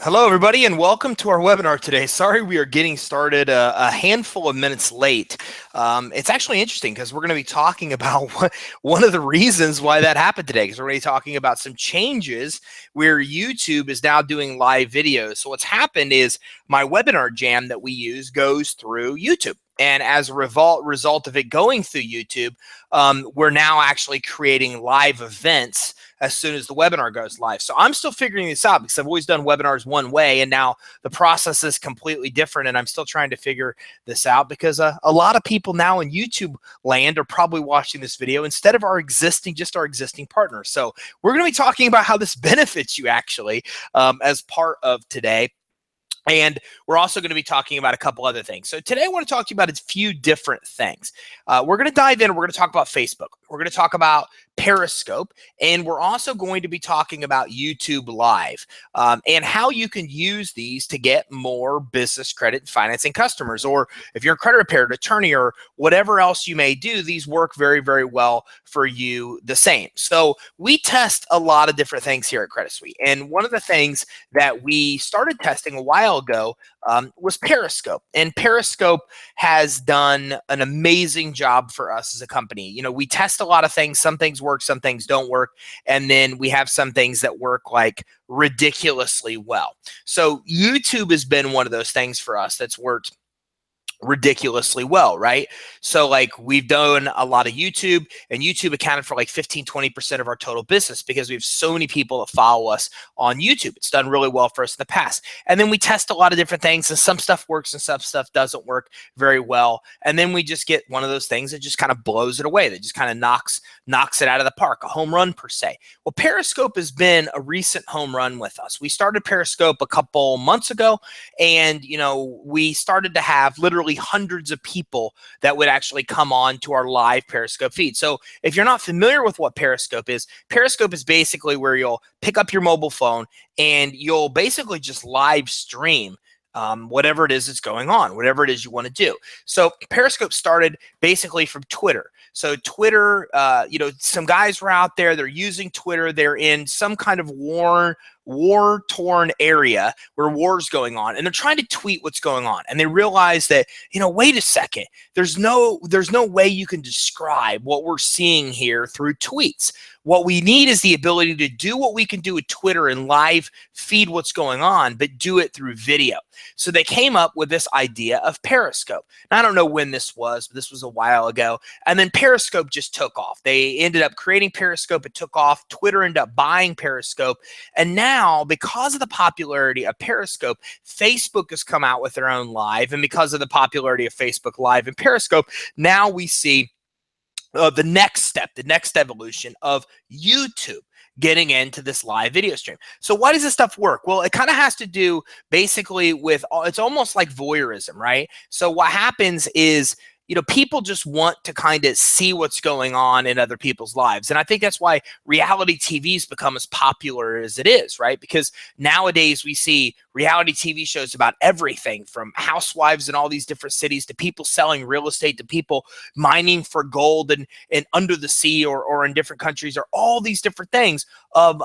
Hello, everybody, and welcome to our webinar today. Sorry we are getting started a handful of minutes late. It's actually interesting because we're going to be talking about one of the reasons why that happened today, because we're going to be talking about some changes where YouTube is now doing live videos. So what's happened is my webinar jam that we use goes through YouTube. And as a result of it going through YouTube, we're now actually creating live events as soon as the webinar goes live. So I'm still figuring this out because I've always done webinars one way, and now the process is completely different, and I'm still trying to figure this out because a lot of people now in YouTube land are probably watching this video instead of our existing partners. So we're going to be talking about how this benefits you actually as part of today. And we're also going to be talking about a couple other things. So today I want to talk to you about a few different things. We're going to dive in. We're going to talk about Facebook. We're going to talk about Periscope. And we're also going to be talking about YouTube Live and how you can use these to get more business credit and financing customers. Or if you're a credit repair attorney or whatever else you may do, these work very, very well for you the same. So we test a lot of different things here at Credit Suite. And one of the things that we started testing a while ago was Periscope. And Periscope has done an amazing job for us as a company. You know, we test a lot of things. Some things work, some things don't work. And then we have some things that work like ridiculously well. So YouTube has been one of those things for us that's worked ridiculously well, right? So like we've done a lot of YouTube, and YouTube accounted for like 15-20% of our total business because we have so many people that follow us on YouTube. It's done really well for us in the past. And then we test a lot of different things, and some stuff works and some stuff doesn't work very well. And then we just get one of those things that just kind of blows it away, that just kind of knocks it out of the park, a home run per se. Well, Periscope has been a recent home run with us. We started Periscope a couple months ago, and you know, we started to have literally hundreds of people that would actually come on to our live Periscope feed. So if you're not familiar with what Periscope is basically where you'll pick up your mobile phone and you'll basically just live stream whatever it is that's going on, whatever it is you want to do. So Periscope started basically from Twitter. So Twitter, you know, some guys were out there, they're using Twitter, they're in some kind of war-torn area where war's going on, and they're trying to tweet what's going on. And they realize that, you know, wait a second, there's no way you can describe what we're seeing here through tweets. What we need is the ability to do what we can do with Twitter and live feed what's going on, but do it through video. So they came up with this idea of Periscope. Now, I don't know when this was, but this was a while ago. And then Periscope just took off. They ended up creating Periscope. It took off. Twitter ended up buying Periscope. And now, because of the popularity of Periscope, Facebook has come out with their own live. And because of the popularity of Facebook Live and Periscope, now we see the next step, the next evolution of YouTube getting into this live video stream. So why does this stuff work? Well, it kind of has to do basically with, it's almost like voyeurism, right? So what happens is, you know, people just want to kind of see what's going on in other people's lives. And I think that's why reality TV's become as popular as it is, right? Because nowadays we see reality TV shows about everything from housewives in all these different cities to people selling real estate to people mining for gold and under the sea or in different countries, or all these different things of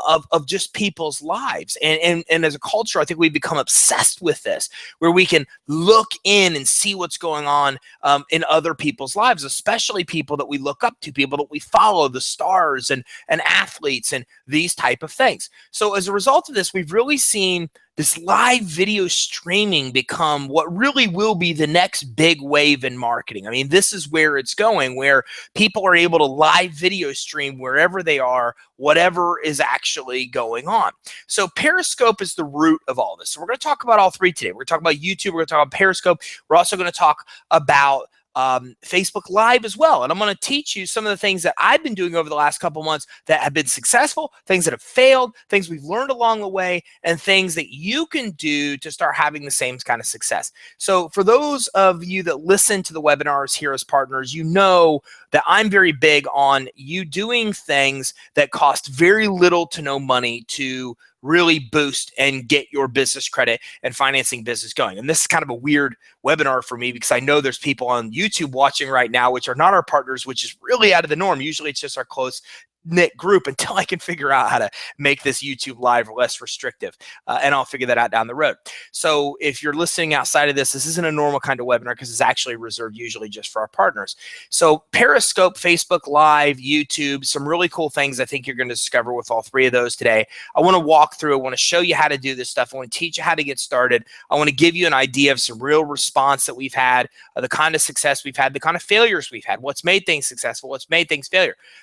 just people's lives. And as a culture, I think we've become obsessed with this, where we can look in and see what's going on in other people's lives, especially people that we look up to, people that we follow, the stars and athletes and these type of things. So as a result of this, we've really seen this live video streaming become what really will be the next big wave in marketing. I mean, this is where it's going, where people are able to live video stream wherever they are, whatever is actually going on. So Periscope is the root of all this. So we're going to talk about all three today. We're going to talk about YouTube. We're going to talk about Periscope. We're also going to talk about Facebook Live as well. And I'm going to teach you some of the things that I've been doing over the last couple months that have been successful, things that have failed, things we've learned along the way, and things that you can do to start having the same kind of success. So for those of you that listen to the webinars here as partners, you know that I'm very big on you doing things that cost very little to no money to really boost and get your business credit and financing business going. And this is kind of a weird webinar for me because I know there's people on YouTube watching right now which are not our partners, which is really out of the norm. Usually it's just our close knit group until I can figure out how to make this YouTube live less restrictive. And I'll figure that out down the road. So if you're listening outside of this, this isn't a normal kind of webinar because it's actually reserved usually just for our partners. So Periscope, Facebook Live, YouTube, some really cool things I think you're going to discover with all three of those today. I want to walk through, I want to show you how to do this stuff. I want to teach you how to get started. I want to give you an idea of some real response that we've had, the kind of success we've had, the kind of failures we've had, what's made things successful, what's made things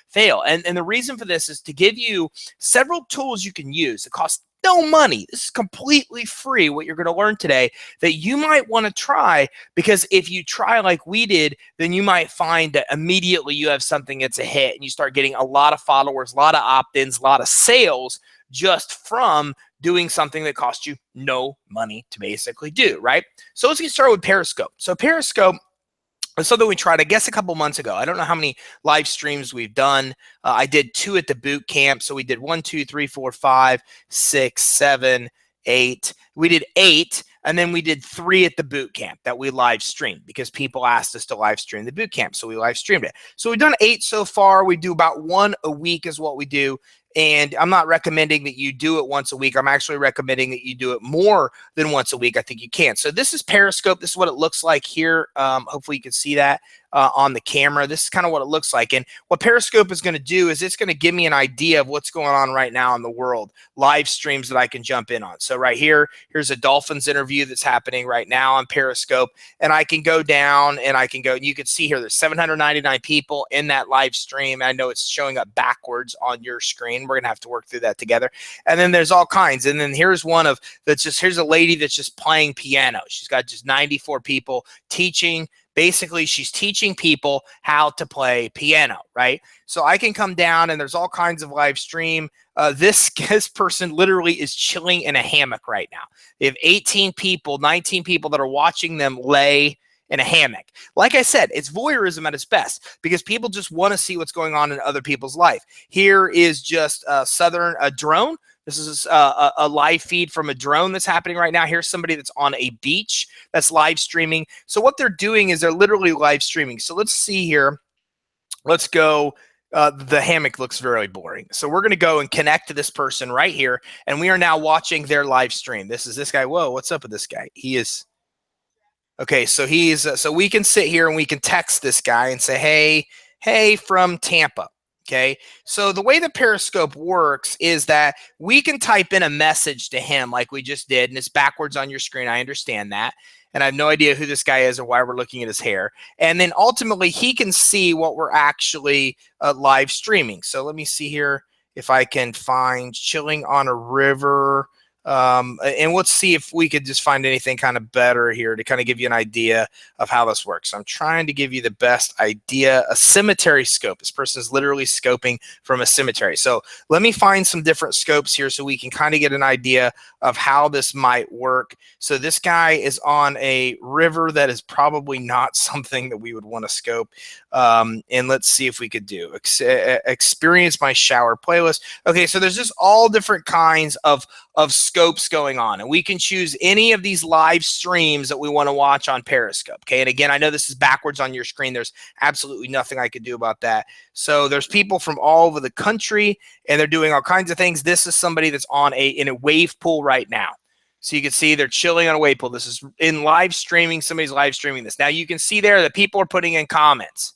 fail. And the reason for this is to give you several tools you can use that cost no money. This is completely free, what you're going to learn today, that you might want to try, because if you try like we did, then you might find that immediately you have something that's a hit and you start getting a lot of followers, a lot of opt-ins, a lot of sales just from doing something that cost you no money to basically do, right? So let's get started with Periscope. So Periscope is something we tried, I guess, a couple months ago. I don't know how many live streams we've done. I did 2 at the boot camp. So we did 1, 2, 3, 4, 5, 6, 7, 8. We did 8. And then we did 3 at the boot camp that we live streamed because people asked us to live stream the boot camp. So we live streamed it. So we've done 8 so far. We do about 1 a week is what we do. And I'm not recommending that you do it once a week. I'm actually recommending that you do it more than once a week. I think you can. So this is Periscope. This is what it looks like here. Hopefully you can see that on the camera. This is kind of what it looks like. And what Periscope is going to do is it's going to give me an idea of what's going on right now in the world, live streams that I can jump in on. So right here, here's a Dolphins interview that's happening right now on Periscope. And I can go down and I can go, and you can see here, there's 799 people in that live stream. I know it's showing up backwards on your screen. We're going to have to work through that together. And then there's all kinds. And then here's one of that's just, here's a lady that's just playing piano. She's got just 94 people teaching. Basically, she's teaching people how to play piano, right? So I can come down and there's all kinds of live stream. This person literally is chilling in a hammock right now. They have 18 people, 19 people that are watching them lay in a hammock. Like I said, it's voyeurism at its best because people just want to see what's going on in other people's life. Here is just a drone. This is a live feed from a drone that's happening right now. Here's somebody that's on a beach that's live streaming. So what they're doing is they're literally live streaming. So let's see here. Let's go. The hammock looks very boring. So we're going to go and connect to this person right here. And we are now watching their live stream. This is this guy. Whoa, what's up with this guy? He is. Okay, so he's so we can sit here and we can text this guy and say, hey, from Tampa. Okay, so the way that Periscope works is that we can type in a message to him like we just did, and it's backwards on your screen. I understand that. And I have no idea who this guy is or why we're looking at his hair. And then ultimately, he can see what we're actually live streaming. So let me see here if I can find chilling on a river. And let's see if we could just find anything kind of better here to kind of give you an idea of how this works. So I'm trying to give you the best idea. A cemetery scope. This person is literally scoping from a cemetery. So let me find some different scopes here so we can kind of get an idea of how this might work. So this guy is on a river that is probably not something that we would want to scope. And let's see if we could do experience my shower playlist. Okay, so there's just all different kinds of scopes going on, and we can choose any of these live streams that we want to watch on Periscope. Okay, and again, I know this is backwards on your screen. There's absolutely nothing I could do about that. So there's people from all over the country, and they're doing all kinds of things. This is somebody that's on in a wave pool right now. So you can see they're chilling on a wave pool. This is in live streaming. Somebody's live streaming this. Now you can see there that people are putting in comments.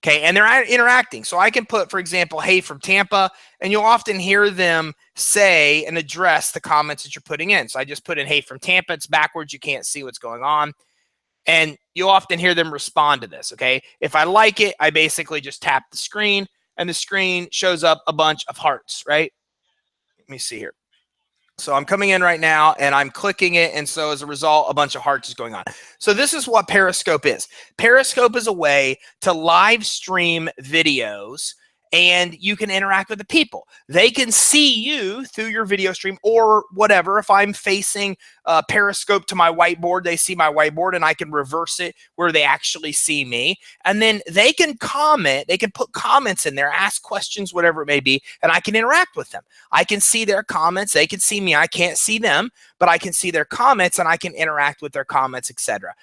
Okay, and they're interacting. So I can put, for example, hey, from Tampa, and you'll often hear them say and address the comments that you're putting in. So I just put in, hey, from Tampa. It's backwards. You can't see what's going on. And you'll often hear them respond to this, okay? If I like it, I basically just tap the screen, and the screen shows up a bunch of hearts, right? Let me see here. So I'm coming in right now and I'm clicking it. And so as a result, a bunch of hearts is going on. So this is what Periscope is. Periscope is a way to live stream videos and you can interact with the people. They can see you through your video stream or whatever. If I'm facing Periscope to my whiteboard. They see my whiteboard, and I can reverse it where they actually see me. And then they can comment. They can put comments in there, ask questions, whatever it may be, and I can interact with them. I can see their comments. They can see me. I can't see them, but I can see their comments, and I can interact with their comments, etc.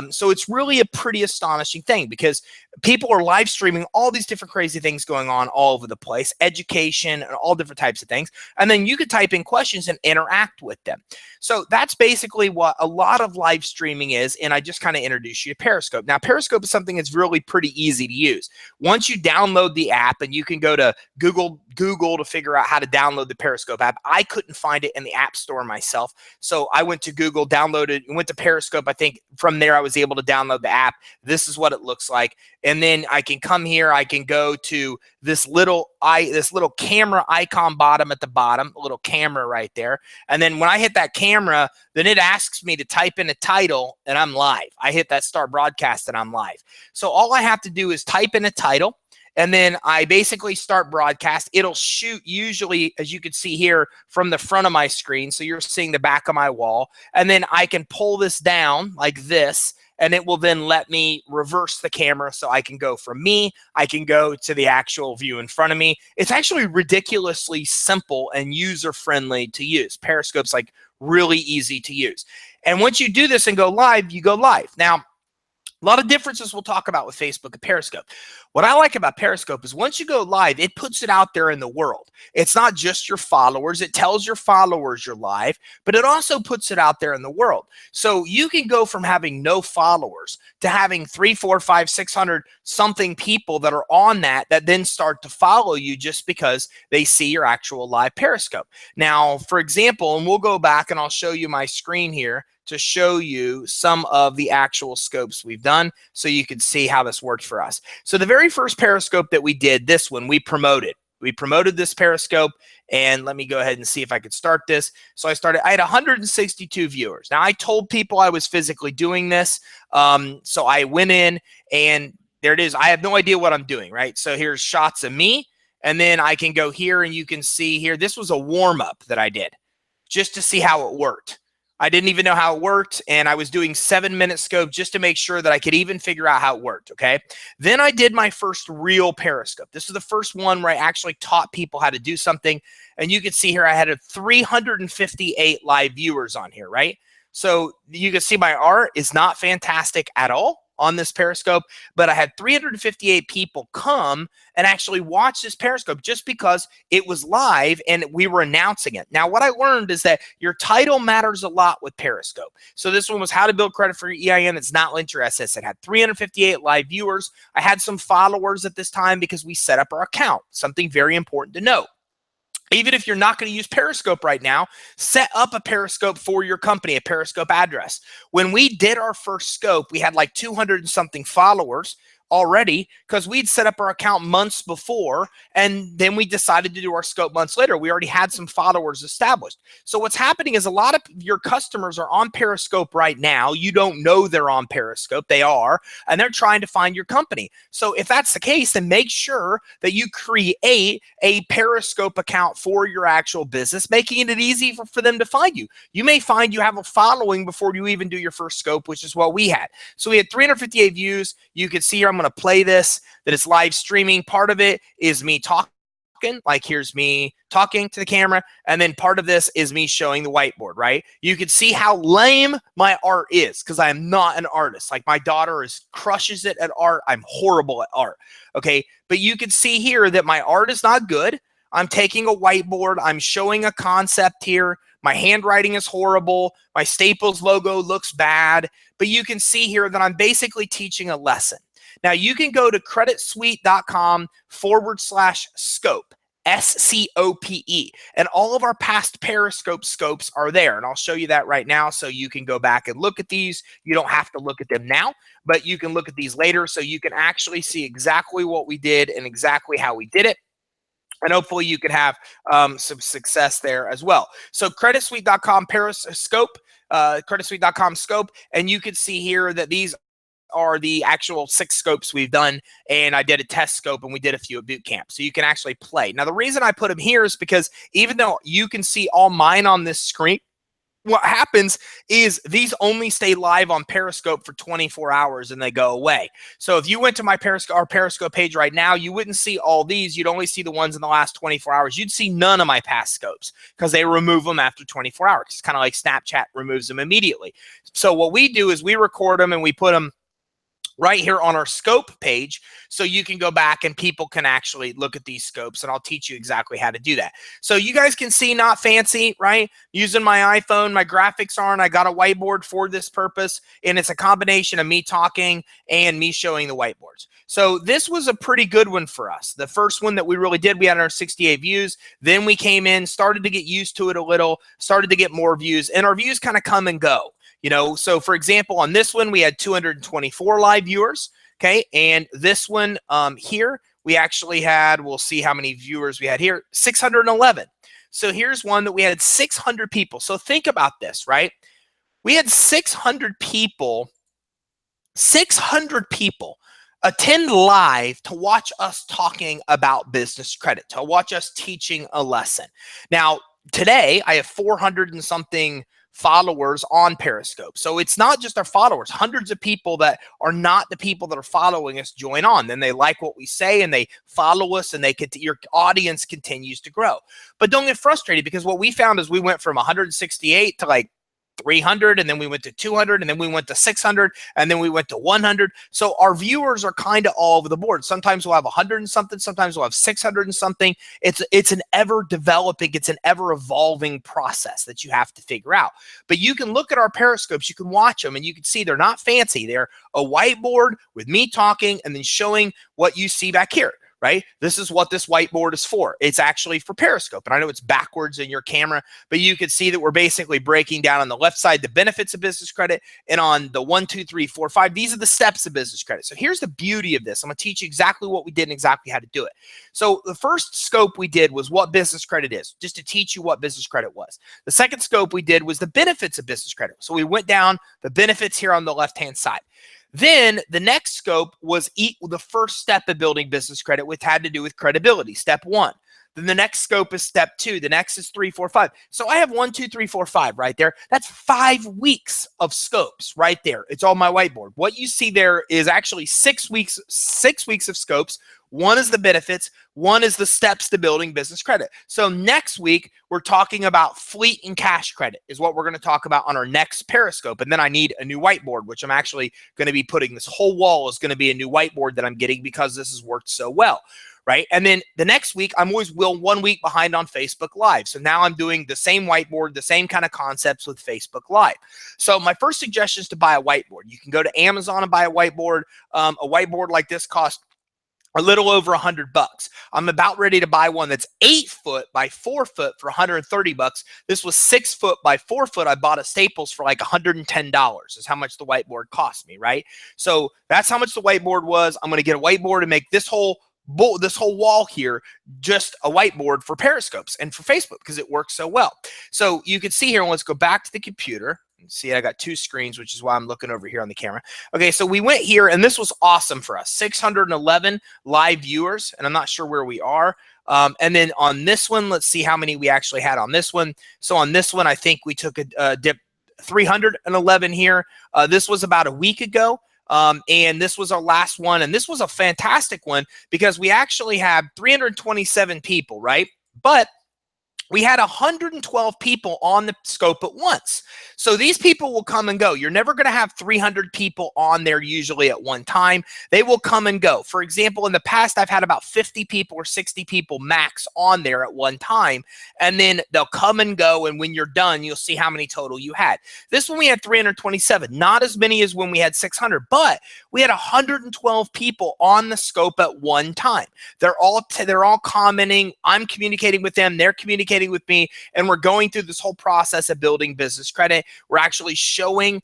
So it's really a pretty astonishing thing, because people are live streaming all these different crazy things going on all over the place, education and all different types of things. And then you could type in questions and interact with them. So that's basically what a lot of live streaming is. And I just kind of introduced you to Periscope. Now, Periscope is something that's really pretty easy to use. Once you download the app, and you can go to Google to figure out how to download the Periscope app. I couldn't find it in the App Store myself. So I went to Google, downloaded, went to Periscope. I think from there I was able to download the app. This is what it looks like. And then I can come here, I can go to this little camera icon bottom at the bottom, a little camera right there. And then when I hit that camera, then it asks me to type in a title, and I'm live. I hit that start broadcast and I'm live. So all I have to do is type in a title, and then I basically start broadcast. It'll shoot usually, as you can see here, from the front of my screen. So you're seeing the back of my wall. And then I can pull this down like this, and it will then let me reverse the camera, so I can go from me, I can go to the actual view in front of me. It's actually ridiculously simple and user-friendly to use. Periscope's like really easy to use. And once you do this and go live, you go live. Now, a lot of differences we'll talk about with Facebook and Periscope. What I like about Periscope is once you go live, it puts it out there in the world. It's not just your followers. It tells your followers you're live, but it also puts it out there in the world. So you can go from having no followers to having 300, 400, 500, 600 something people that are on that then start to follow you just because they see your actual live Periscope. Now, for example, and we'll go back and I'll show you my screen here to show you some of the actual scopes we've done so you can see how this worked for us. So the very first Periscope that we did, this one, we promoted. We promoted this Periscope, and let me go ahead and see if I could start this. So I had 162 viewers. Now, I told people I was physically doing this, so I went in, and there it is. I have no idea what I'm doing, right? So here's shots of me, and then I can go here, and you can see here, this was a warm-up that I did just to see how it worked. I didn't even know how it worked, and I was doing 7-minute scope just to make sure that I could even figure out how it worked, okay? Then I did my first real Periscope. This is the first one where I actually taught people how to do something, and you can see here I had 358 live viewers on here, right? So you can see my art is not fantastic at all on this Periscope, but I had 358 people come and actually watch this Periscope just because it was live and we were announcing it. Now, what I learned is that your title matters a lot with Periscope. So this one was how to build credit for your EIN that's not linked to your SS. It had 358 live viewers. I had some followers at this time because we set up our account, something very important to note. Even if you're not going to use Periscope right now, set up a Periscope for your company, a Periscope address. When we did our first scope, we had like 200 and something followers already because we'd set up our account months before, and then we decided to do our scope months later. We already had some followers established. So what's happening is a lot of your customers are on Periscope right now. You don't know they're on Periscope. They are, and they're trying to find your company. So if that's the case, then make sure that you create a Periscope account for your actual business, making it easy for them to find you. You may find you have a following before you even do your first scope, which is what we had. So we had 358 views. You can see here, I'm going to play this, that it's live streaming. Part of it is me talking, like here's me talking to the camera, and then part of this is me showing the whiteboard, right? You can see how lame my art is because I am not an artist. Like my daughter crushes it at art. I'm horrible at art, okay? But you can see here that my art is not good. I'm taking a whiteboard. I'm showing a concept here. My handwriting is horrible. My Staples logo looks bad. But you can see here that I'm basically teaching a lesson. Now, you can go to creditsuite.com/scope, SCOPE, and all of our past Periscope scopes are there. And I'll show you that right now so you can go back and look at these. You don't have to look at them now, but you can look at these later so you can actually see exactly what we did and exactly how we did it. And hopefully you can have some success there as well. So creditsuite.com Periscope, creditsuite.com scope, and you can see here that these are the actual 6 scopes we've done, and I did a test scope and we did a few at boot camp, so you can actually play. Now, the reason I put them here is because even though you can see all mine on this screen, what happens is these only stay live on Periscope for 24 hours and they go away. So if you went to our Periscope page right now, you wouldn't see all these. You'd only see the ones in the last 24 hours. You'd see none of my past scopes because they remove them after 24 hours. It's kind of like Snapchat removes them immediately. So what we do is we record them and we put them right here on our scope page, so you can go back and people can actually look at these scopes, and I'll teach you exactly how to do that. So you guys can see, not fancy, right? Using my iPhone, my graphics aren't. I got a whiteboard for this purpose, and it's a combination of me talking and me showing the whiteboards. So this was a pretty good one for us. The first one that we really did, we had our 68 views. Then we came in, started to get used to it a little, started to get more views, and our views kind of come and go. You know, so for example, on this one, we had 224 live viewers, okay? And this one here, we actually had, we'll see how many viewers we had here, 611. So here's one that we had 600 people. So think about this, right? We had 600 people attend live to watch us talking about business credit, to watch us teaching a lesson. Now, today, I have 400 and something followers on Periscope. So it's not just our followers, hundreds of people that are not the people that are following us join on. Then they like what we say and they follow us, and your audience continues to grow. But don't get frustrated, because what we found is we went from 168 to like 300, and then we went to 200, and then we went to 600, and then we went to 100. So our viewers are kind of all over the board. Sometimes we'll have 100 and something, sometimes we'll have 600 and something. It's an ever developing, it's an ever evolving process that you have to figure out. But you can look at our Periscopes, you can watch them, and you can see they're not fancy. They're a whiteboard with me talking and then showing what you see back here. Right? This is what this whiteboard is for. It's actually for Periscope. And I know it's backwards in your camera, but you can see that we're basically breaking down on the left side the benefits of business credit, and on the 1, 2, 3, 4, 5, these are the steps of business credit. So here's the beauty of this. I'm going to teach you exactly what we did and exactly how to do it. So the first scope we did was what business credit is, just to teach you what business credit was. The second scope we did was the benefits of business credit. So we went down the benefits here on the left-hand side. Then the next scope was the first step of building business credit, which had to do with credibility, step 1. Then the next scope is step 2. The next is 3, 4, 5. So I have 1, 2, 3, 4, 5 right there. That's 5 weeks of scopes right there. It's on my whiteboard. What you see there is actually 6 weeks of scopes. 1 is the benefits. 1 is the steps to building business credit. So next week, we're talking about fleet and cash credit is what we're going to talk about on our next Periscope. And then I need a new whiteboard, which I'm actually going to be putting. This whole wall is going to be a new whiteboard that I'm getting because this has worked so well. Right? And then the next week, I'm always 1 week behind on Facebook Live. So now I'm doing the same whiteboard, the same kind of concepts with Facebook Live. So my first suggestion is to buy a whiteboard. You can go to Amazon and buy a whiteboard. A whiteboard like this costs a little over $100. I'm about ready to buy one that's 8 foot by 4 foot for $130. This was 6 foot by 4 foot. I bought at Staples for like $110 is how much the whiteboard cost me, right? So that's how much the whiteboard was. I'm going to get a whiteboard and make this whole wall here just a whiteboard for Periscopes and for Facebook because it works so well. So you can see here, let's go back to the computer. See, I got 2 screens, which is why I'm looking over here on the camera. Okay, so we went here, and this was awesome for us. 611 live viewers, and I'm not sure where we are. And then on this one, let's see how many we actually had on this one. So on this one, I think we took a dip 311 here. This was about a week ago. And this was our last one. And this was a fantastic one because we actually had 327 people, right? But we had 112 people on the scope at once. So these people will come and go. You're never going to have 300 people on there usually at one time. They will come and go. For example, in the past, I've had about 50 people or 60 people max on there at one time. And then they'll come and go. And when you're done, you'll see how many total you had. This one, we had 327, not as many as when we had 600, but we had 112 people on the scope at one time. They're all commenting. I'm communicating with them. They're communicating with me, and we're going through this whole process of building business credit. We're actually showing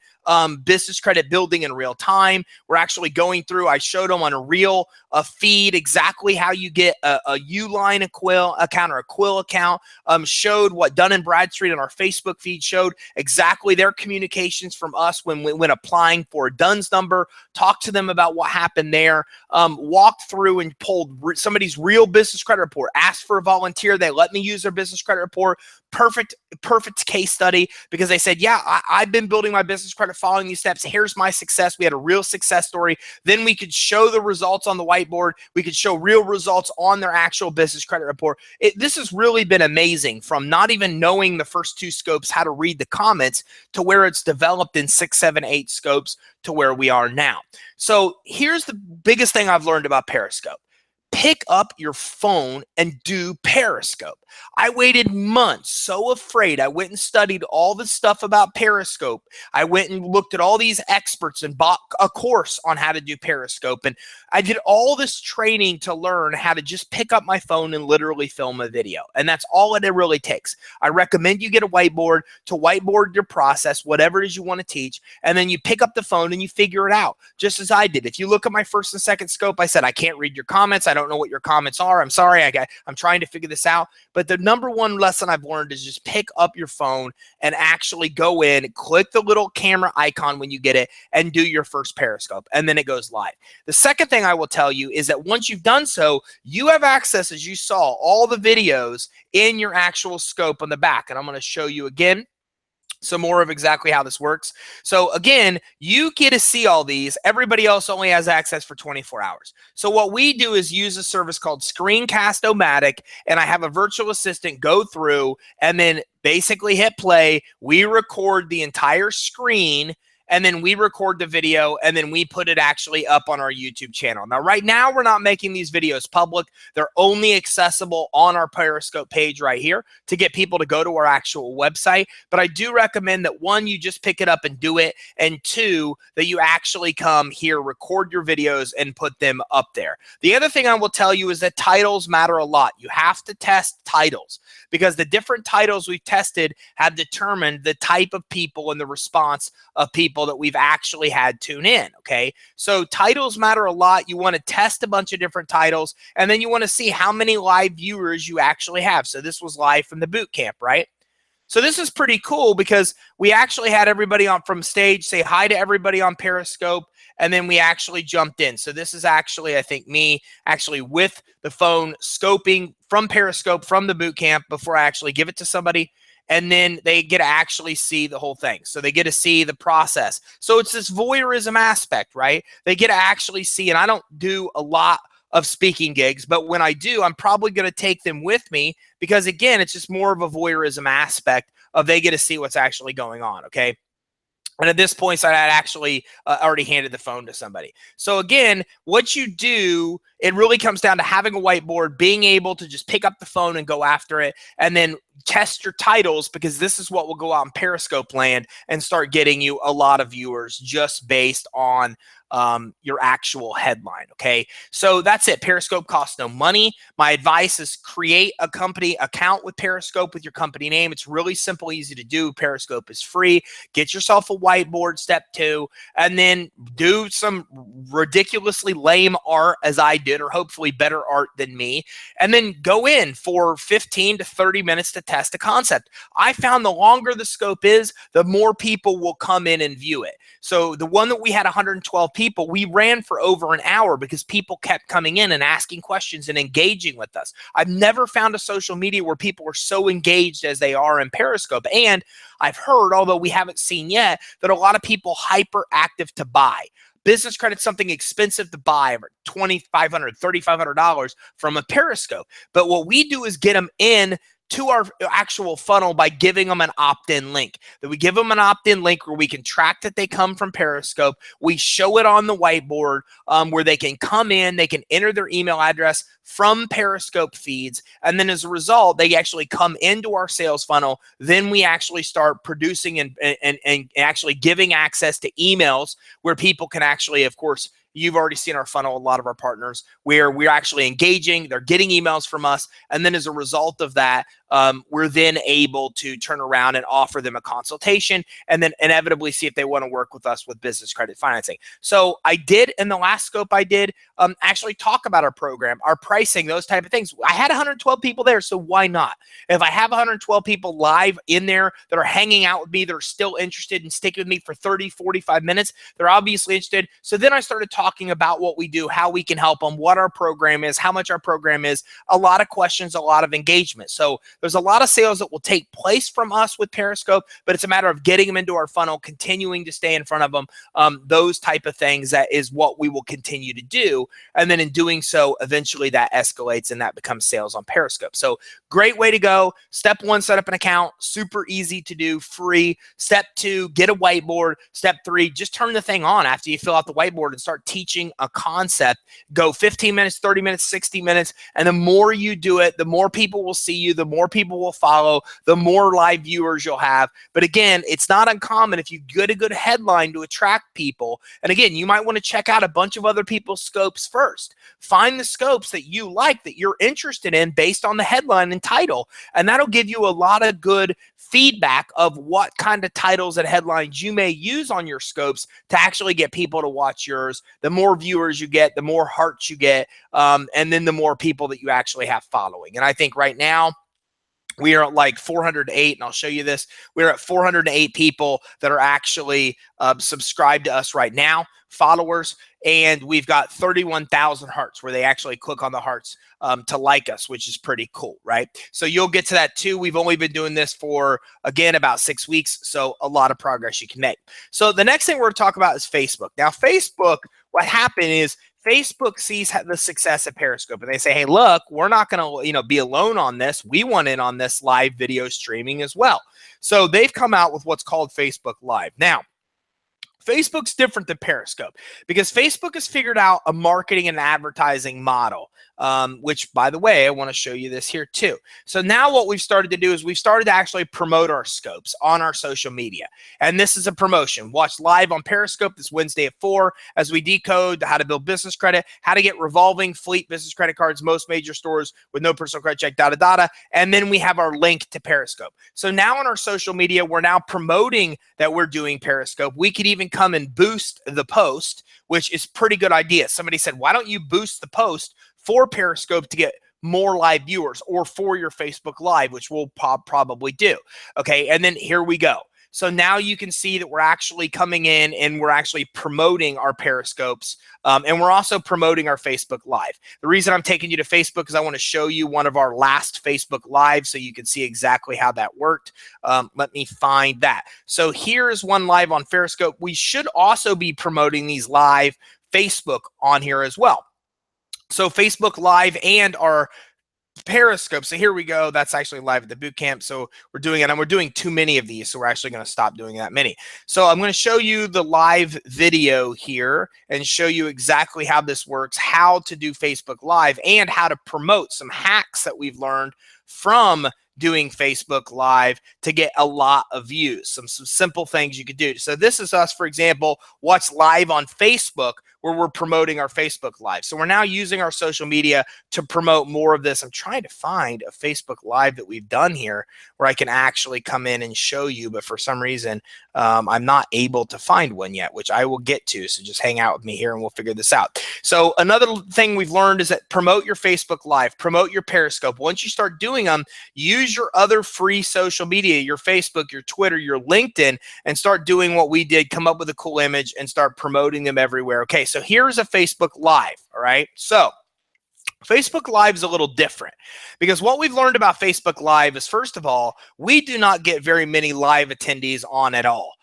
business credit building in real time. We're actually going through, I showed them on a reel, a feed, exactly how you get a Uline account or a Quill account, showed what Dun & Bradstreet on our Facebook feed showed exactly their communications from us when applying for a DUNS number, talked to them about what happened there, walked through and pulled somebody's real business credit report, asked for a volunteer. They let me use their business credit report, perfect case study, because they said, yeah, I've been building my business credit following these steps. Here's my success. We had a real success story. Then we could show the results on the whiteboard. We could show real results on their actual business credit report. This has really been amazing, from not even knowing the first 2 scopes, how to read the comments, to where it's developed in 6, 7, 8 scopes to where we are now. So here's the biggest thing I've learned about Periscope. Pick up your phone and do Periscope. I waited months, so afraid. I went and studied all the stuff about Periscope. I went and looked at all these experts and bought a course on how to do Periscope. And I did all this training to learn how to just pick up my phone and literally film a video. And that's all it really takes. I recommend you get a whiteboard to whiteboard your process, whatever it is you want to teach. And then you pick up the phone and you figure it out, just as I did. If you look at my first and second scope, I said, I can't read your comments. I don't know what your comments are. I'm sorry. I'm trying to figure this out. But the number one lesson I've learned is just pick up your phone and actually go in, click the little camera icon when you get it, and do your first Periscope. And then it goes live. The second thing I will tell you is that once you've done so, you have access, as you saw, all the videos in your actual scope on the back. And I'm going to show you again some more of exactly how this works. So again, you get to see all these. Everybody else only has access for 24 hours. So what we do is use a service called Screencast-O-Matic, and I have a virtual assistant go through and then basically hit play. We record the entire screen, and then we record the video, and then we put it actually up on our YouTube channel. Now, right now, we're not making these videos public. They're only accessible on our Periscope page right here to get people to go to our actual website. But I do recommend that, 1, you just pick it up and do it, and 2, that you actually come here, record your videos, and put them up there. The other thing I will tell you is that titles matter a lot. You have to test titles, because the different titles we've tested have determined the type of people and the response of people that we've actually had tune in, okay? So titles matter a lot. You want to test a bunch of different titles, and then you want to see how many live viewers you actually have. So this was live from the boot camp, right? So this is pretty cool, because we actually had everybody on from stage say hi to everybody on Periscope, and then we actually jumped in. So this is actually, I think, me actually with the phone scoping from Periscope from the boot camp before I actually give it to somebody. And then they get to actually see the whole thing. So they get to see the process. So it's this voyeurism aspect, right? They get to actually see, and I don't do a lot of speaking gigs, but when I do, I'm probably going to take them with me, because again, it's just more of a voyeurism aspect of they get to see what's actually going on, okay? And at this point, I had actually already handed the phone to somebody. So again, what you do, it really comes down to having a whiteboard, being able to just pick up the phone and go after it, and then test your titles, because this is what will go out in Periscope land and start getting you a lot of viewers just based on your actual headline, okay? So that's it. Periscope costs no money. My advice is create a company account with Periscope with your company name. It's really simple, easy to do. Periscope is free. Get yourself a whiteboard, step 2, and then do some ridiculously lame art as I did, or hopefully better art than me, and then go in for 15 to 30 minutes to test a concept. I found the longer the scope is, the more people will come in and view it. So the one that we had 112 people, we ran for over an hour, because people kept coming in and asking questions and engaging with us. I've never found a social media where people are so engaged as they are in Periscope. And I've heard, although we haven't seen yet, that a lot of people hyperactive to buy. Business credit's something expensive to buy, $2,500, $3,500 from a Periscope. But what we do is get them in to our actual funnel by giving them an opt-in link. That we give them an opt-in link where we can track that they come from Periscope. We show it on the whiteboard where they can come in, they can enter their email address from Periscope feeds, and then as a result, they actually come into our sales funnel. Then we actually start producing and actually giving access to emails where people can actually, of course, you've already seen our funnel, a lot of our partners, where we're actually engaging, they're getting emails from us, and then as a result of that, we're then able to turn around and offer them a consultation, and then inevitably see if they want to work with us with business credit financing. So I did, in the last scope I did, actually talk about our program, our pricing, those type of things. I had 112 people there, so why not? If I have 112 people live in there that are hanging out with me, that are still interested in sticking with me for 30, 45 minutes, they're obviously interested. So then I started talking about what we do, how we can help them, what our program is, how much our program is, a lot of questions, a lot of engagement. So there's a lot of sales that will take place from us with Periscope, but it's a matter of getting them into our funnel, continuing to stay in front of them. Those type of things, that is what we will continue to do. And then in doing so, eventually that escalates and that becomes sales on Periscope. So great way to go. Step 1, set up an account. Super easy to do, free. Step 2, get a whiteboard. Step 3, just turn the thing on after you fill out the whiteboard and start teaching a concept. Go 15 minutes, 30 minutes, 60 minutes. And the more you do it, the more people will see you, the more people will follow, the more live viewers you'll have. But again, it's not uncommon if you get a good headline to attract people. And again, you might want to check out a bunch of other people's scopes first. Find the scopes that you like, that you're interested in based on the headline and title. And that'll give you a lot of good feedback of what kind of titles and headlines you may use on your scopes to actually get people to watch yours. The more viewers you get, the more hearts you get, and then the more people that you actually have following. And I think right now, we are at like 408, and I'll show you this. We're at 408 people that are actually subscribed to us right now, followers, and we've got 31,000 hearts where they actually click on the hearts to like us, which is pretty cool, right? So you'll get to that too. We've only been doing this for, again, about 6 weeks, so a lot of progress you can make. So the next thing we're going to talk about is Facebook. Now, Facebook, what happened is Facebook sees the success of Periscope, and they say, hey, look, we're not going to be alone on this. We want in on this live video streaming as well. So they've come out with what's called Facebook Live. Now, Facebook's different than Periscope because Facebook has figured out a marketing and advertising model, which, by the way, I want to show you this here too. So now what we've started to do is we've started to actually promote our scopes on our social media. And this is a promotion. Watch live on Periscope this Wednesday at 4 as we decode how to build business credit, how to get revolving fleet business credit cards, most major stores with no personal credit check, da-da-da-da. And then we have our link to Periscope. So now on our social media, we're now promoting that we're doing Periscope. We could even come and boost the post, which is pretty good idea. Somebody said, why don't you boost the post for Periscope to get more live viewers, or for your Facebook Live, which we'll probably do. Okay, and then here we go. So now you can see that we're actually coming in and we're actually promoting our Periscopes, and we're also promoting our Facebook Live. The reason I'm taking you to Facebook is I want to show you one of our last Facebook Lives so you can see exactly how that worked. Let me find that. So here's one live on Periscope. We should also be promoting these live Facebook on here as well. So Facebook Live and our Periscope. So here we go. That's actually live at the boot camp. So we're doing it, and we're doing too many of these, so we're actually going to stop doing that many. So I'm going to show you the live video here and show you exactly how this works, how to do Facebook Live, and how to promote some hacks that we've learned from doing Facebook Live to get a lot of views. Some simple things you could do. So this is us, for example, watch live on Facebook, where we're promoting our Facebook Live. So we're now using our social media to promote more of this. I'm trying to find a Facebook Live that we've done here where I can actually come in and show you, but for some reason, I'm not able to find one yet, which I will get to. So just hang out with me here and we'll figure this out. So another thing we've learned is that promote your Facebook Live, promote your Periscope. Once you start doing them, use your other free social media, your Facebook, your Twitter, your LinkedIn, and start doing what we did. Come up with a cool image and start promoting them everywhere. Okay, so here's a Facebook Live, all right? So Facebook Live is a little different because what we've learned about Facebook Live is, first of all, we do not get very many live attendees on at all.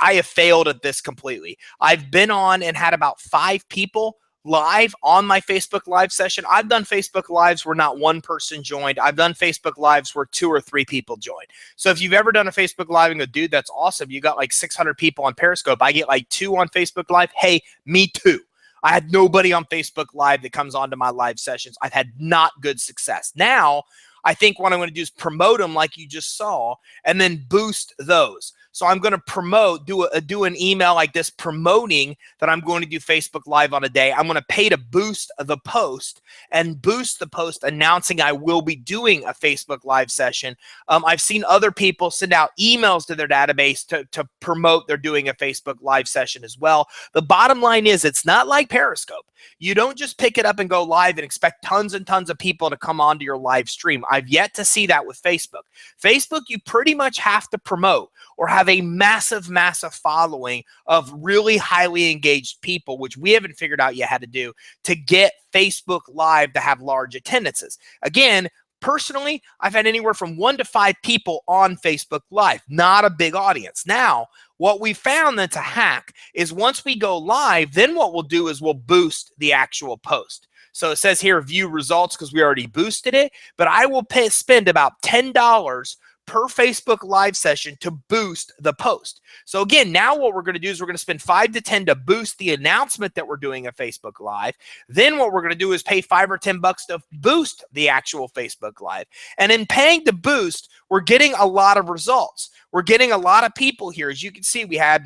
I have failed at this completely. I've been on and had about 5 people live on my Facebook Live session. I've done Facebook Lives where not one person joined. I've done Facebook Lives where 2 or 3 people joined. So if you've ever done a Facebook Live and go, dude, that's awesome, you got like 600 people on Periscope, I get like 2 on Facebook Live, hey, me too. I had nobody on Facebook Live that comes onto my live sessions. I've had not good success. Now, I think what I'm going to do is promote them like you just saw and then boost those. So I'm going to promote, do an email like this promoting that I'm going to do Facebook Live on a day. I'm going to pay to boost the post and boost the post announcing I will be doing a Facebook Live session. I've seen other people send out emails to their database to promote they're doing a Facebook Live session as well. The bottom line is it's not like Periscope. You don't just pick it up and go live and expect tons and tons of people to come onto your live stream. I've yet to see that with Facebook. Facebook, you pretty much have to promote or have a massive, massive following of really highly engaged people, which we haven't figured out yet how to do, to get Facebook Live to have large attendances. Again, Personally, I've had anywhere from 1 to 5 people on Facebook Live, not a big audience. Now, what we found that's a hack is once we go live, then what we'll do is we'll boost the actual post. So it says here, view results, because we already boosted it, but I will spend about $10 per Facebook Live session to boost the post. So again, now what we're going to do is we're going to spend 5 to 10 to boost the announcement that we're doing a Facebook Live. Then what we're going to do is pay 5 or 10 bucks to boost the actual Facebook Live. And in paying to boost, we're getting a lot of results. We're getting a lot of people here. As you can see, we had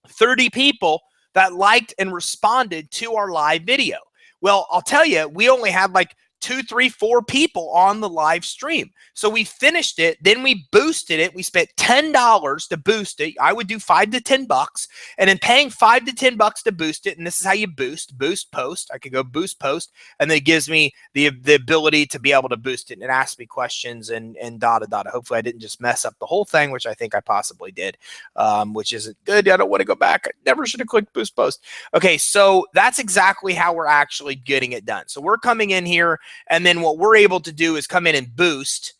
30 people that liked and responded to our live video. Well, I'll tell you, we only had like 2, 3, 4 people on the live stream. So we finished it, then we boosted it. We spent $10 to boost it. I would do 5 to 10 bucks, and then paying 5 to 10 bucks to boost it. And this is how you boost post. I could go boost post, and then it gives me the ability to be able to boost it and ask me questions and data. Hopefully I didn't just mess up the whole thing, which I think I possibly did, which isn't good. I don't want to go back. I never should have clicked boost post. Okay, so that's exactly how we're actually getting it done. So we're coming in here, and then what we're able to do is come in and boost.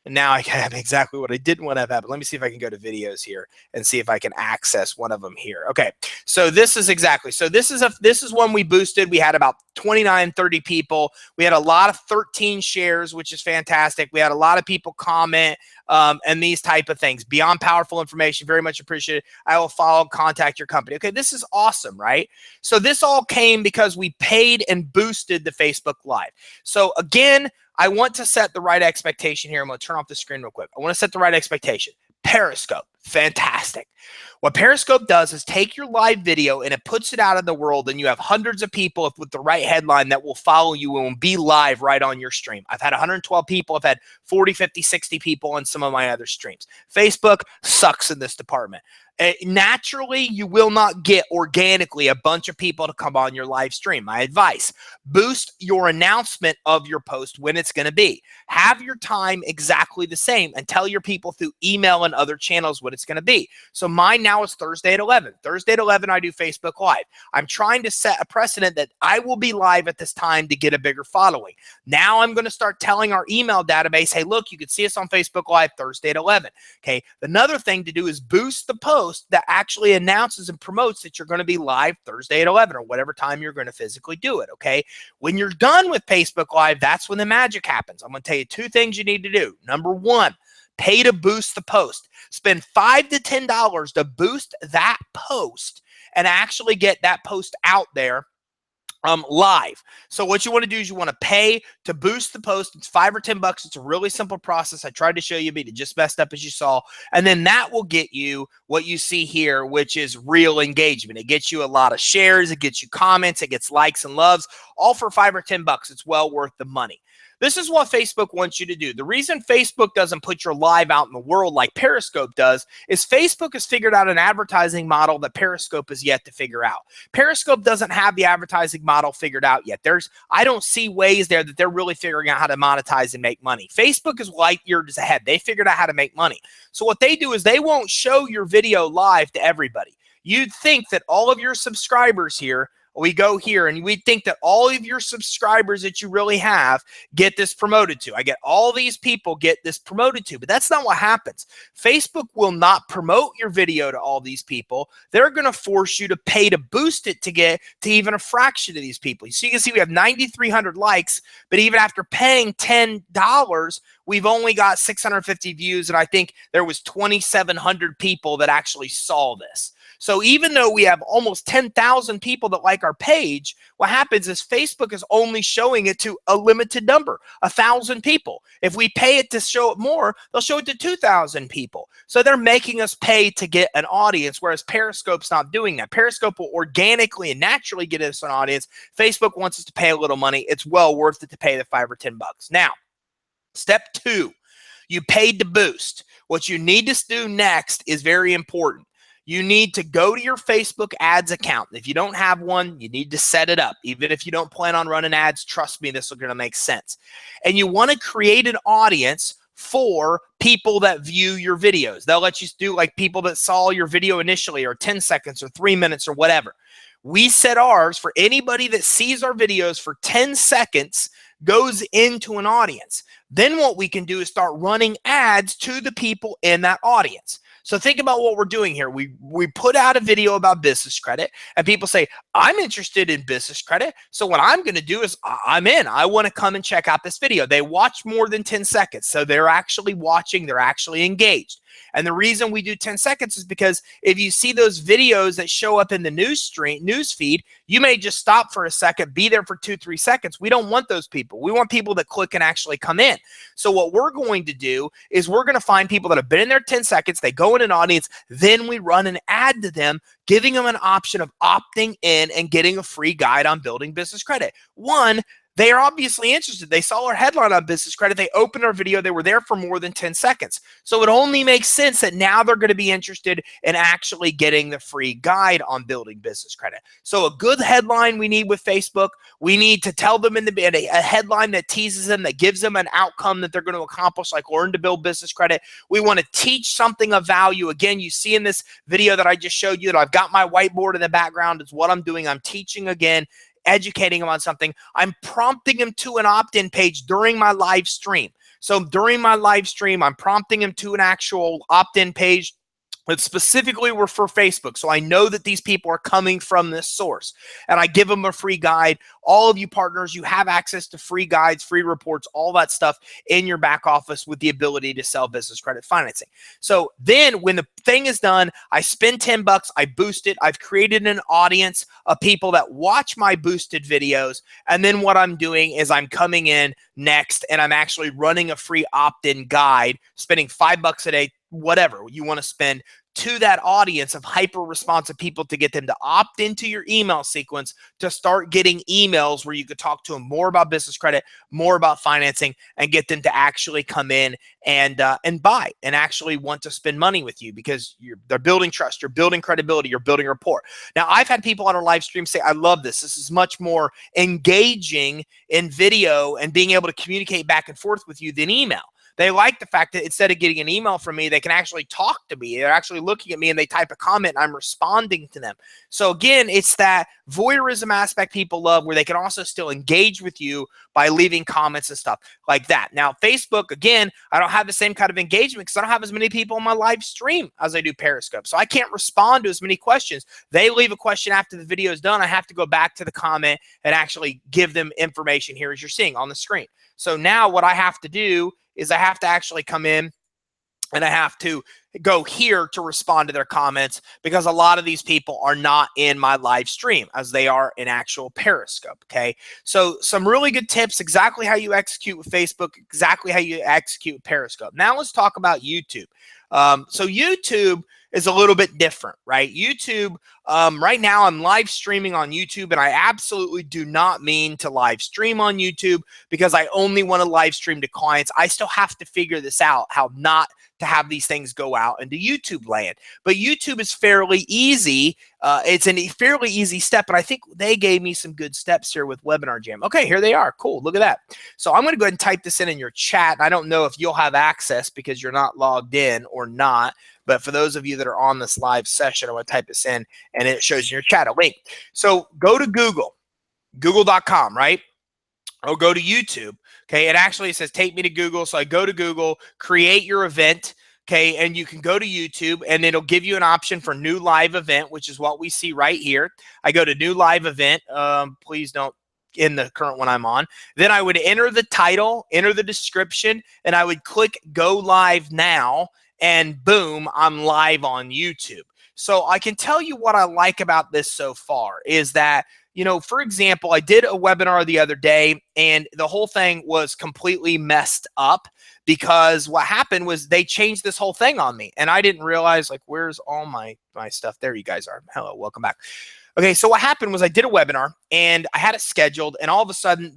And now I have exactly what I didn't want to have happen. Let me see if I can go to videos here and see if I can access one of them here. Okay, so this is exactly. So this is one we boosted. We had about 29, 30 people. We had a lot of 13 shares, which is fantastic. We had a lot of people comment and these type of things. Beyond powerful information, very much appreciated. I will follow, contact your company. Okay, this is awesome, right? So this all came because we paid and boosted the Facebook Live. So again, I want to set the right expectation here. I'm going to turn off the screen real quick. I want to set the right expectation. Periscope, fantastic. What Periscope does is take your live video and it puts it out in the world, and you have hundreds of people with the right headline that will follow you and will be live right on your stream. I've had 112 people. I've had 40, 50, 60 people on some of my other streams. Facebook sucks in this department. Naturally, you will not get organically a bunch of people to come on your live stream. My advice, boost your announcement of your post when it's going to be. Have your time exactly the same and tell your people through email and other channels what it's going to be. So mine now is Thursday at 11. Thursday at 11, I do Facebook Live. I'm trying to set a precedent that I will be live at this time to get a bigger following. Now I'm going to start telling our email database, hey, look, you can see us on Facebook Live Thursday at 11. Okay. Another thing to do is boost the post that actually announces and promotes that you're going to be live Thursday at 11 or whatever time you're going to physically do it, okay? When you're done with Facebook Live, that's when the magic happens. I'm going to tell you 2 things you need to do. Number 1, pay to boost the post. Spend $5 to $10 to boost that post and actually get that post out there live. So what you want to do is you want to pay to boost the post. It's 5 or 10 bucks. It's a really simple process. I tried to show you, but it just messed up as you saw. And then that will get you what you see here, which is real engagement. It gets you a lot of shares. It gets you comments. It gets likes and loves, all for 5 or 10 bucks. It's well worth the money. This is what Facebook wants you to do. The reason Facebook doesn't put your live out in the world like Periscope does is Facebook has figured out an advertising model that Periscope has yet to figure out. Periscope doesn't have the advertising model figured out yet. I don't see ways there that they're really figuring out how to monetize and make money. Facebook is light years ahead. They figured out how to make money. So what they do is they won't show your video live to everybody. You'd think that all of your subscribers here, we go here and we think that all of your subscribers that you really have get this promoted to. I get all these people get this promoted to, but that's not what happens. Facebook will not promote your video to all these people. They're going to force you to pay to boost it to get to even a fraction of these people. So you can see we have 9,300 likes, but even after paying $10, we've only got 650 views, and I think there was 2,700 people that actually saw this. So even though we have almost 10,000 people that like our page, what happens is Facebook is only showing it to a limited number, 1,000 people. If we pay it to show it more, they'll show it to 2,000 people. So they're making us pay to get an audience, whereas Periscope's not doing that. Periscope will organically and naturally get us an audience. Facebook wants us to pay a little money. It's well worth it to pay the 5 or 10 bucks. Now, step 2, you paid to boost. What you need to do next is very important. You need to go to your Facebook ads account. If you don't have one, you need to set it up. Even if you don't plan on running ads, trust me, this is going to make sense. And you want to create an audience for people that view your videos. They'll let you do like people that saw your video initially or 10 seconds or 3 minutes or whatever. We set ours for anybody that sees our videos for 10 seconds goes into an audience. Then what we can do is start running ads to the people in that audience. So think about what we're doing here. We put out a video about business credit, and people say, I'm interested in business credit. So what I'm going to do is I'm in. I want to come and check out this video. They watch more than 10 seconds. So they're actually watching. They're actually engaged. And the reason we do 10 seconds is because if you see those videos that show up in the news feed, you may just stop for a second, be there for 2-3 seconds. We don't want those people. We want people that click and actually come in. So what we're going to do is we're going to find people that have been in there 10 seconds. They go in an audience. Then we run an ad to them, giving them an option of opting in and getting a free guide on building business credit. One, they are obviously interested. They saw our headline on business credit. They opened our video. They were there for more than 10 seconds. So it only makes sense that now they're going to be interested in actually getting the free guide on building business credit. So a good headline we need with Facebook. We need to tell them in a headline that teases them, that gives them an outcome that they're going to accomplish, like learn to build business credit. We want to teach something of value. Again, you see in this video that I just showed you that I've got my whiteboard in the background. It's what I'm doing. I'm teaching again, educating them on something. I'm prompting them to an opt-in page during my live stream. So during my live stream, I'm prompting them to an actual opt-in page that specifically were for Facebook. So I know that these people are coming from this source, and I give them a free guide. All of you partners, you have access to free guides, free reports, all that stuff in your back office with the ability to sell business credit financing. So then when the thing is done, I spend 10 bucks, I boost it. I've created an audience of people that watch my boosted videos. And then what I'm doing is I'm coming in next and I'm actually running a free opt-in guide, spending $5 a day, whatever you want to spend, to that audience of hyper-responsive people to get them to opt into your email sequence to start getting emails where you could talk to them more about business credit, more about financing, and get them to actually come in and buy and actually want to spend money with you because they're building trust, you're building credibility, you're building rapport. Now, I've had people on our live stream say, I love this. This is much more engaging in video and being able to communicate back and forth with you than email. They like the fact that instead of getting an email from me, they can actually talk to me. They're actually looking at me and they type a comment and I'm responding to them. So again, it's that voyeurism aspect people love where they can also still engage with you by leaving comments and stuff like that. Now, Facebook, again, I don't have the same kind of engagement because I don't have as many people on my live stream as I do Periscope. So I can't respond to as many questions. They leave a question after the video is done. I have to go back to the comment and actually give them information here as you're seeing on the screen. So now what I have to do is I have to actually come in and I have to go here to respond to their comments because a lot of these people are not in my live stream as they are in actual Periscope, okay? So some really good tips, exactly how you execute with Facebook, exactly how you execute with Periscope. Now let's talk about YouTube. So YouTube is a little bit different, right? YouTube, right now I'm live streaming on YouTube, and I absolutely do not mean to live stream on YouTube because I only want to live stream to clients. I still have to figure this out, how not to have these things go out into YouTube land. But YouTube is fairly easy. It's a fairly easy step, and I think they gave me some good steps here with Webinar Jam. Okay, here they are. Cool, look at that. So I'm going to go ahead and type this in your chat. I don't know if you'll have access because you're not logged in or not, but for those of you that are on this live session, I want to type this in, and it shows in your chat a link. So go to Google, google.com, right? Or go to YouTube, okay? It actually says, take me to Google. So I go to Google, create your event, okay? And you can go to YouTube, and it'll give you an option for new live event, which is what we see right here. I go to new live event. Please don't in the current one I'm on. Then I would enter the title, enter the description, and I would click go live now, and boom, I'm live on YouTube. So I can tell you what I like about this so far is that, you know, for example, I did a webinar the other day and the whole thing was completely messed up because what happened was they changed this whole thing on me and I didn't realize, like, where's all my stuff? There you guys are. Hello, welcome back. Okay, so what happened was I did a webinar and I had it scheduled, and all of a sudden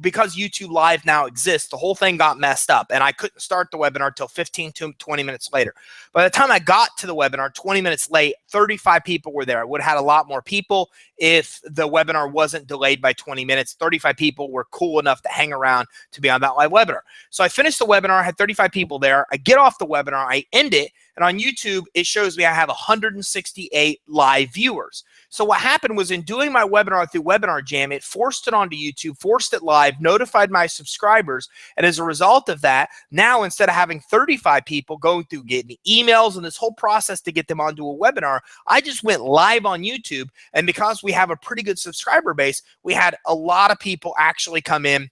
because YouTube Live now exists, the whole thing got messed up and I couldn't start the webinar till 15 to 20 minutes later. By the time I got to the webinar, 20 minutes late, 35 people were there. I would have had a lot more people if the webinar wasn't delayed by 20 minutes. 35 people were cool enough to hang around to be on that live webinar. So I finished the webinar, I had 35 people there. I get off the webinar, I end it, And on YouTube, it shows me I have 168 live viewers. So what happened was in doing my webinar through Webinar Jam, it forced it onto YouTube, forced it live, notified my subscribers. And as a result of that, now instead of having 35 people going through getting emails and this whole process to get them onto a webinar, I just went live on YouTube. And because we have a pretty good subscriber base, we had a lot of people actually come in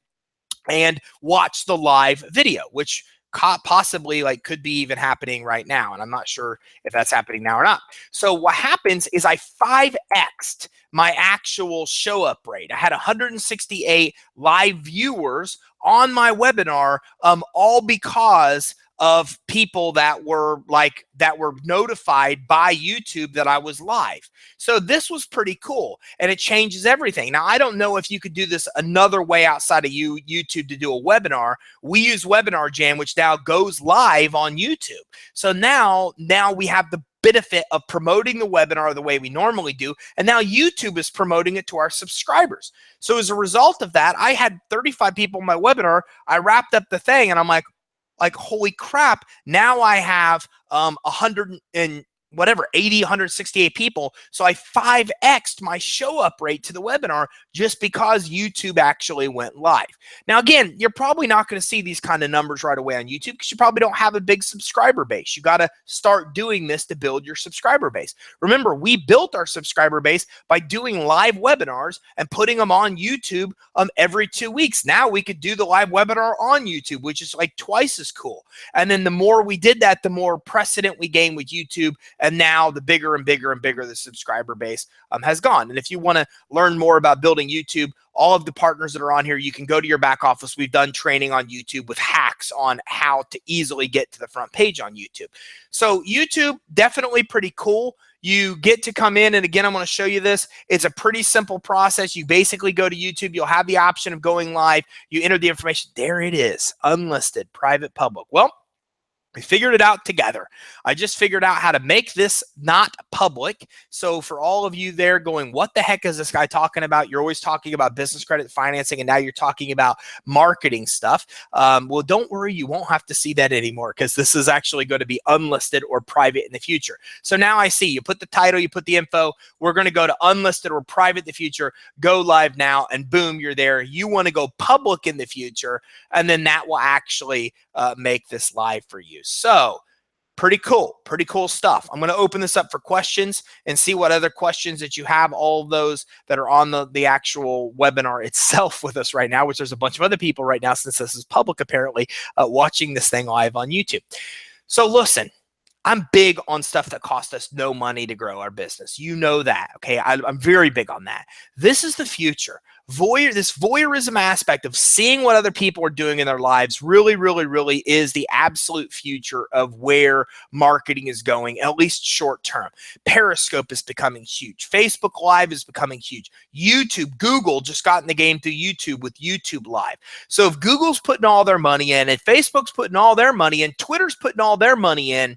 and watch the live video, which possibly like could be even happening right now. And I'm not sure if that's happening now or not. So what happens is I 5x'd my actual show up rate. I had 168 live viewers on my webinar, all because of people that were notified by YouTube that I was live. So this was pretty cool, and it changes everything. Now, I don't know if you could do this another way outside of YouTube to do a webinar. We use Webinar Jam, which now goes live on YouTube. So now we have the benefit of promoting the webinar the way we normally do, and now YouTube is promoting it to our subscribers. So as a result of that, I had 35 people in my webinar. I wrapped up the thing, and I'm like, holy crap, now I have 168 people. So I 5x'd my show up rate to the webinar just because YouTube actually went live. Now, again, you're probably not going to see these kind of numbers right away on YouTube because you probably don't have a big subscriber base. You got to start doing this to build your subscriber base. Remember, we built our subscriber base by doing live webinars and putting them on YouTube every 2 weeks. Now we could do the live webinar on YouTube, which is like twice as cool. And then the more we did that, the more precedent we gained with YouTube. And now the bigger and bigger and bigger the subscriber base has gone. And if you want to learn more about building YouTube, all of the partners that are on here, you can go to your back office. We've done training on YouTube with hacks on how to easily get to the front page on YouTube. So YouTube, definitely pretty cool. You get to come in, and again, I'm going to show you this. It's a pretty simple process. You basically go to YouTube. You'll have the option of going live. You enter the information. There it is, unlisted, private, public. Well, we figured it out together. I just figured out how to make this not public. So for all of you there going, what the heck is this guy talking about? You're always talking about business credit financing, and now you're talking about marketing stuff. Well, don't worry. You won't have to see that anymore because this is actually going to be unlisted or private in the future. So now I see you put the title, you put the info. We're going to go to unlisted or private in the future, go live now, and boom, you're there. You want to go public in the future, and then that will actually make this live for you. So pretty cool stuff. I'm going to open this up for questions and see what other questions that you have, all of those that are on the actual webinar itself with us right now, which there's a bunch of other people right now, since this is public apparently, watching this thing live on YouTube. So listen, I'm big on stuff that costs us no money to grow our business. You know that, okay? I'm very big on that. This is the future. This voyeurism aspect of seeing what other people are doing in their lives really, really, really is the absolute future of where marketing is going, at least short term. Periscope is becoming huge. Facebook Live is becoming huge. YouTube, Google just got in the game through YouTube with YouTube Live. So if Google's putting all their money in, and Facebook's putting all their money in, Twitter's putting all their money in,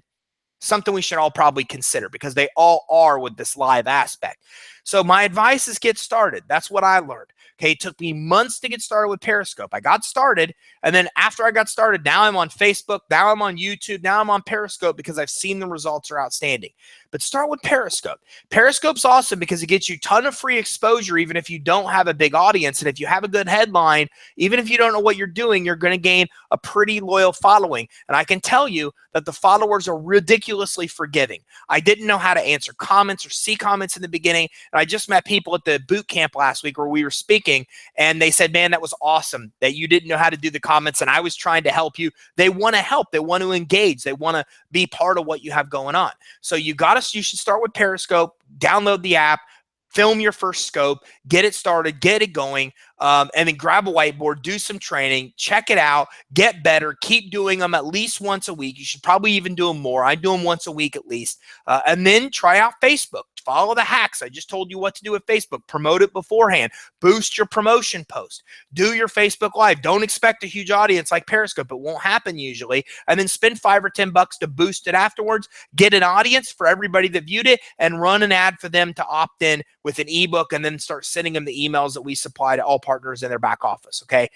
something we should all probably consider because they all are with this live aspect. So my advice is get started. That's what I learned. Okay, it took me months to get started with Periscope. I got started, and then after I got started, now I'm on Facebook, now I'm on YouTube, now I'm on Periscope because I've seen the results are outstanding. But start with Periscope. Periscope's awesome because it gets you a ton of free exposure even if you don't have a big audience. And if you have a good headline, even if you don't know what you're doing, you're going to gain a pretty loyal following. And I can tell you that the followers are ridiculously forgiving. I didn't know how to answer comments or see comments in the beginning. And I just met people at the boot camp last week where we were speaking, and they said, man, that was awesome that you didn't know how to do the comments, and I was trying to help you. They want to help. They want to engage. They want to be part of what you have going on. So you should start with Periscope, download the app, film your first scope, get it started, get it going, and then grab a whiteboard, do some training, check it out, get better, keep doing them at least once a week. You should probably even do them more. I do them once a week at least. And then try out Facebook. Follow the hacks. I just told you what to do with Facebook. Promote it beforehand. Boost your promotion post. Do your Facebook Live. Don't expect a huge audience like Periscope. It won't happen usually. And then spend $5 or $10 to boost it afterwards. Get an audience for everybody that viewed it and run an ad for them to opt in with an ebook, and then start sending them the emails that we supply to all partners in their back office, okay?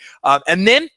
And then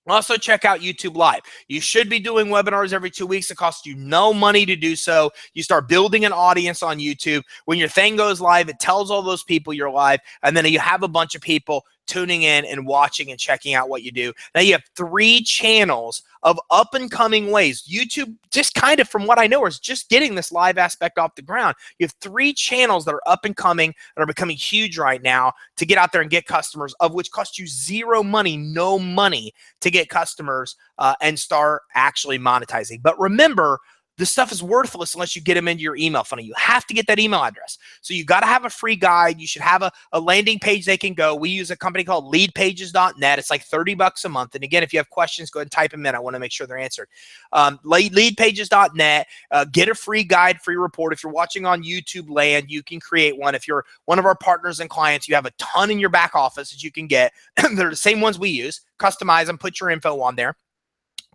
Also, check out YouTube Live. You should be doing webinars every 2 weeks. It costs you no money to do so. You start building an audience on YouTube. When your thing goes live, it tells all those people you're live, and then you have a bunch of people tuning in and watching and checking out what you do. Now you have 3 channels of up and coming ways. YouTube, just kind of from what I know, is just getting this live aspect off the ground. You have 3 channels that are up and coming, that are becoming huge right now to get out there and get customers, of which cost you zero money, no money to get customers and start actually monetizing. But remember, this stuff is worthless unless you get them into your email funnel. You have to get that email address. So you got to have a free guide. You should have a landing page they can go. We use a company called leadpages.net. It's like $30 a month. And again, if you have questions, go ahead and type them in. I want to make sure they're answered. Leadpages.net. Get a free guide, free report. If you're watching on YouTube land, you can create one. If you're one of our partners and clients, you have a ton in your back office that you can get. They're the same ones we use. Customize them, put your info on there.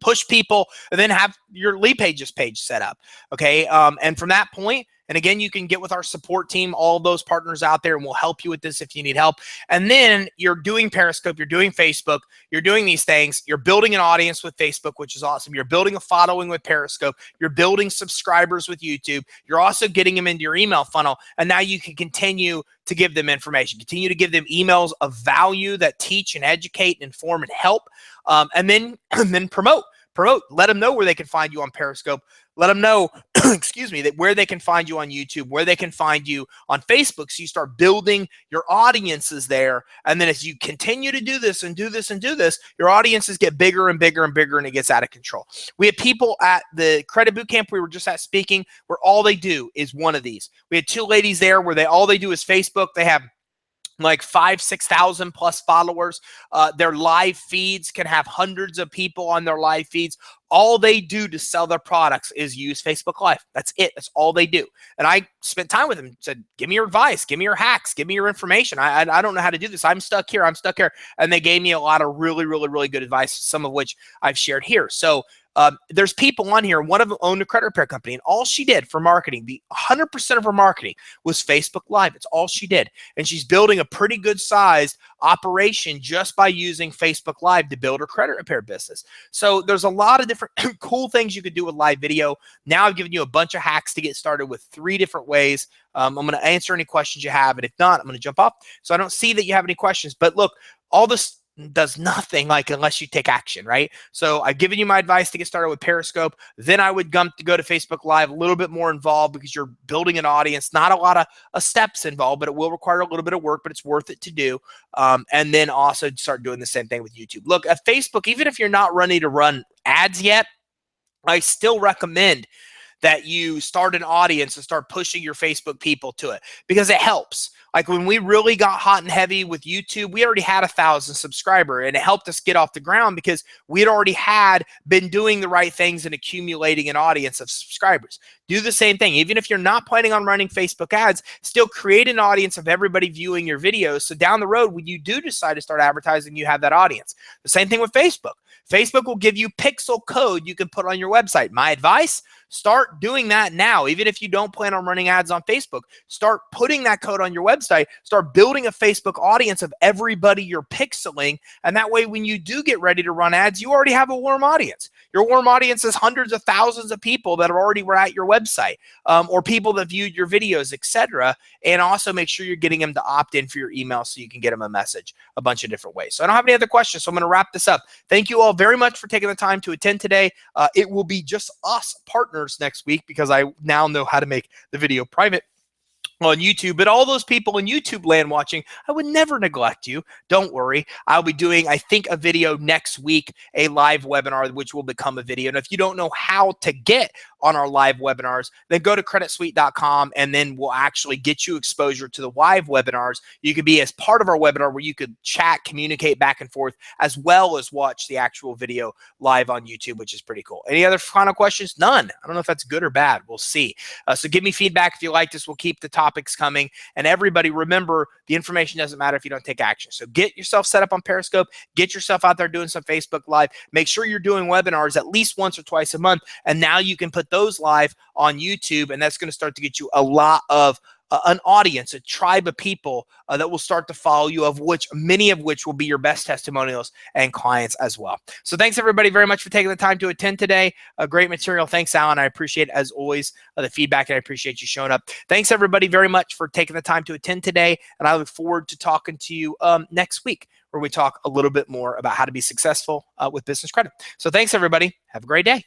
Push people, and then have your lead pages page set up. Okay. And from that point, and again, you can get with our support team, all those partners out there, and we'll help you with this if you need help. And then you're doing Periscope, you're doing Facebook, you're doing these things, you're building an audience with Facebook, which is awesome. You're building a following with Periscope, you're building subscribers with YouTube, you're also getting them into your email funnel, and now you can continue to give them information, continue to give them emails of value that teach and educate and inform and help, and then promote. Let them know where they can find you on Periscope. Let them know, excuse me, that where they can find you on YouTube, where they can find you on Facebook. So you start building your audiences there. And then as you continue to do this and do this and do this, your audiences get bigger and bigger and bigger, and it gets out of control. We had people at the credit bootcamp we were just at speaking where all they do is one of these. We had 2 ladies there where all they do is Facebook. They have like 5,000-6,000 plus followers. Their live feeds can have hundreds of people on their live feeds. All they do to sell their products is use Facebook Live. That's it. That's all they do. And I spent time with them and said, give me your advice, give me your hacks, give me your information. I don't know how to do this. I'm stuck here. And they gave me a lot of really, really, really good advice, some of which I've shared here. So there's people on here. One of them owned a credit repair company, and all she did for marketing, the 100% of her marketing was Facebook Live. It's all she did. And she's building a pretty good sized operation just by using Facebook Live to build her credit repair business. So there's a lot of different cool things you could do with live video. Now I've given you a bunch of hacks to get started with 3 different ways. I'm going to answer any questions you have, and if not, I'm going to jump off. So I don't see that you have any questions, but look, all this does nothing unless you take action, right? So I've given you my advice to get started with Periscope. Then I would go to Facebook Live, a little bit more involved because you're building an audience. Not a lot of steps involved, but it will require a little bit of work, but it's worth it to do. And then also start doing the same thing with YouTube. Look, at Facebook, even if you're not ready to run ads yet, I still recommend that you start an audience and start pushing your Facebook people to it because it helps. Like when we really got hot and heavy with YouTube, we already had 1,000 subscribers, and it helped us get off the ground because we had already been doing the right things and accumulating an audience of subscribers. Do the same thing. Even if you're not planning on running Facebook ads, still create an audience of everybody viewing your videos. So down the road, when you do decide to start advertising, you have that audience. The same thing with Facebook. Facebook will give you pixel code you can put on your website. My advice, start doing that now. Even if you don't plan on running ads on Facebook, start putting that code on your website. Start building a Facebook audience of everybody you're pixeling. And that way, when you do get ready to run ads, you already have a warm audience. Your warm audience is hundreds of thousands of people that already were at your website or people that viewed your videos, etc. And also make sure you're getting them to opt in for your email so you can get them a message a bunch of different ways. So I don't have any other questions, so I'm going to wrap this up. Thank you all very much for taking the time to attend today. It will be just us partners next week because I now know how to make the video private on YouTube. But all those people in YouTube land watching, I would never neglect you. Don't worry. I'll be doing, I think, a video next week, a live webinar, which will become a video. And if you don't know how to get on our live webinars, then go to creditsuite.com, and then we'll actually get you exposure to the live webinars. You could be as part of our webinar where you could chat, communicate back and forth, as well as watch the actual video live on YouTube, which is pretty cool. Any other final questions? None. I don't know if that's good or bad. We'll see. So give me feedback if you like this. We'll keep the topics coming. And everybody, remember, the information doesn't matter if you don't take action. So get yourself set up on Periscope. Get yourself out there doing some Facebook Live. Make sure you're doing webinars at least once or twice a month. And now you can put those live on YouTube, and that's going to start to get you a lot of an audience, a tribe of people that will start to follow you, many of which will be your best testimonials and clients as well. So thanks everybody very much for taking the time to attend today. Great material. Thanks, Alan. I appreciate, as always, the feedback, and I appreciate you showing up. Thanks everybody very much for taking the time to attend today, and I look forward to talking to you next week, where we talk a little bit more about how to be successful with business credit. So thanks everybody. Have a great day.